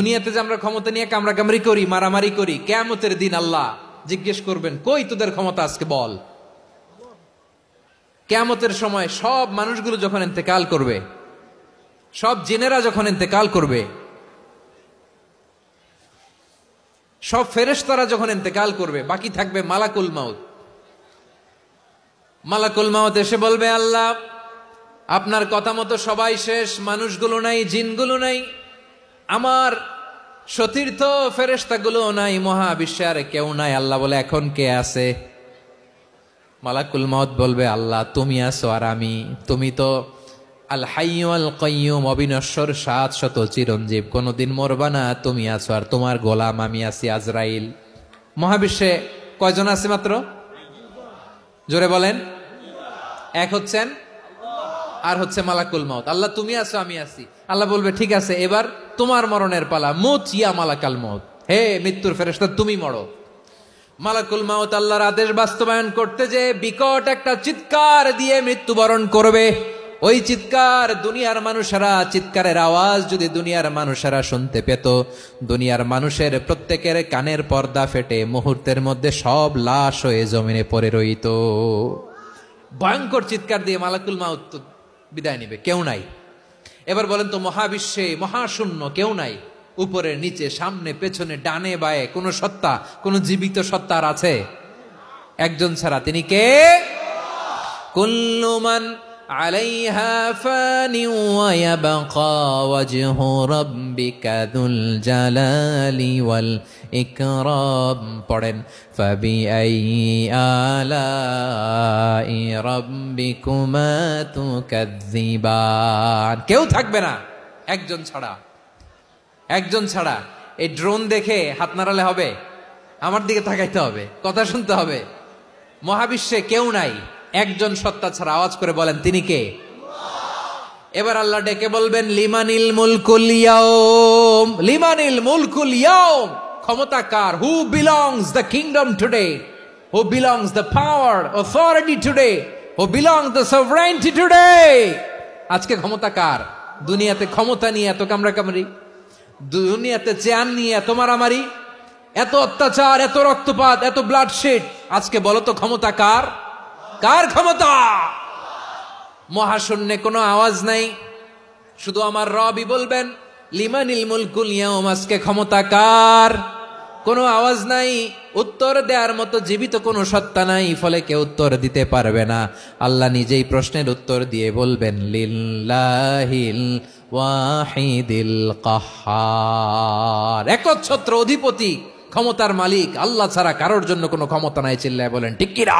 দুনিয়াতে যে আমরা ক্ষমতা নিয়ে কামড়াকামড়ি করি, মারামারি করি, কিয়ামতের দিন আল্লাহ জিজ্ঞেস করবেন, কই তোদের ক্ষমতা আজকে বল। কিয়ামতের সময় সব মানুষগুলো যখন ইন্তেকাল করবে, সব জিনেরা যখন ইন্তেকাল করবে, সব ফেরেশতারা যখন ইন্তেকাল করবে, বাকি থাকবে মালাকুল মাউত। মালাকুল মাউত এসে বলবে, আল্লাহ আপনার কথা মতো সবাই শেষ, মানুষগুলো নাই, জিনগুলো নাই, আমার সতীর্থ ফেরেশতাগুলো নাই, মহাবিশ্বে আর কেউ নাই। আল্লাহ বলে, এখন কে আছে? মালাকুল মাউত বলবে, আল্লাহ তুমি আছো আর আমি। তুমি তো আল হাইয়্যু আল কাইয়্যুম, অবিনশ্বর, শাশ্বত, চিরঞ্জীব, কোনদিন মরবা না, তুমি আছো আর তোমার গোলাম আমি আছি আজরাইল। মহাবিশ্বে কয়জন আছে মাত্র? জোরে বলেন। এক হচ্ছেন আর হচ্ছে মালাকুল মাউত। আল্লাহ তুমি আছো আমি আছি। আল্লাহ বলবে, ঠিক আছে, এবার তোমার মরণের পালা, মুত ইয়া মালাকাল মাউত, হে মৃত্যুর ফেরেশতা তুমি মরো। মালাকুল মাউত আল্লাহর আদেশ বাস্তবায়ন করতে যে বিকট একটা চিৎকার দিয়ে মৃত্যুবরণ করবে। ওই চিৎকার দুনিয়ার মানুষেরা, চিৎকারের আওয়াজ যদি দুনিয়ার মানুষেরা শুনতে পেত, দুনিয়ার মানুষের প্রত্যেকের কানের পর্দা ফেটে মুহূর্তের মধ্যে সব লাশ হয়ে জমিনে পড়ে রইত। ভয়ঙ্কর চিৎকার দিয়ে মালাকুল মাউত বিদায় নিবে, কেউ নাই। এবার বলেন তো, মহাবিশ্বে মহাশূন্য, কেউ নাই, উপরে নিচে সামনে পেছনে ডানে বায়ে কোন সত্তা, কোন জীবিত সত্তা আর আছে? একজন ছাড়া, তিনি কে? কুল্লু মান আলাইহা ফানি ওয়া ইয়াবকা ওয়াজহু রাব্বিকা যুল জালালি ওয়াল ইকরাম। পড়েন, ফাবিআইয়ি আলাই রাব্বিকুমা তুকাযযিবান। কেউ থাকবে না একজন ছাড়া, একজন ছাড়া। এই ড্রোন দেখে হাত নাড়ালে হবে? আমার দিকে তাকাইতে হবে, কথা শুনতে হবে। মহাবিশ্বে কেউ নাই, একজন সত্তা ছাড়া। আওয়াজ করে বলেন, তিনি কে? এবার আল্লাহ ডেকে বলবেন, লিমানিল মুলকুল ইয়াউম, লিমানিল মুলকুল ইয়াউম। ক্ষমতা কার? Who belongs the kingdom today, who belongs the power authority today, who belongs the sovereignty today. আজকে ক্ষমতা কার? দুনিয়াতে ক্ষমতা নিয়ে এত কামড়াকামড়ি, দুনিয়াতে চেয়ার নিয়ে এত মারামারি, এত অত্যাচার, এত রক্তপাত, এত ব্লাডশেড। আজকে বলো তো ক্ষমতা কার? কার ক্ষমতা? মহাশূন্যে কোনো আওয়াজ নাই, শুধু আমার রবই বলবেন, লিমানিল মুলকুল ইয়াউম। আজকে ক্ষমতা কার? কোনো আওয়াজ নাই, উত্তর দেওয়ার মতো জীবিত কোনো সত্তা নাই, ফলে কেউ উত্তর দিতে পারবে না। আল্লাহ নিজেই প্রশ্নের উত্তর দিয়ে বলবেন, লিল্লাহিল ওয়াহিদিল কাহ্হার। একচ্ছত্র অধিপতি, ক্ষমতার মালিক আল্লাহ ছাড়া কারোর জন্য কোনো ক্ষমতা নাই। চিল্লায় বলেন ঠিক কিনা?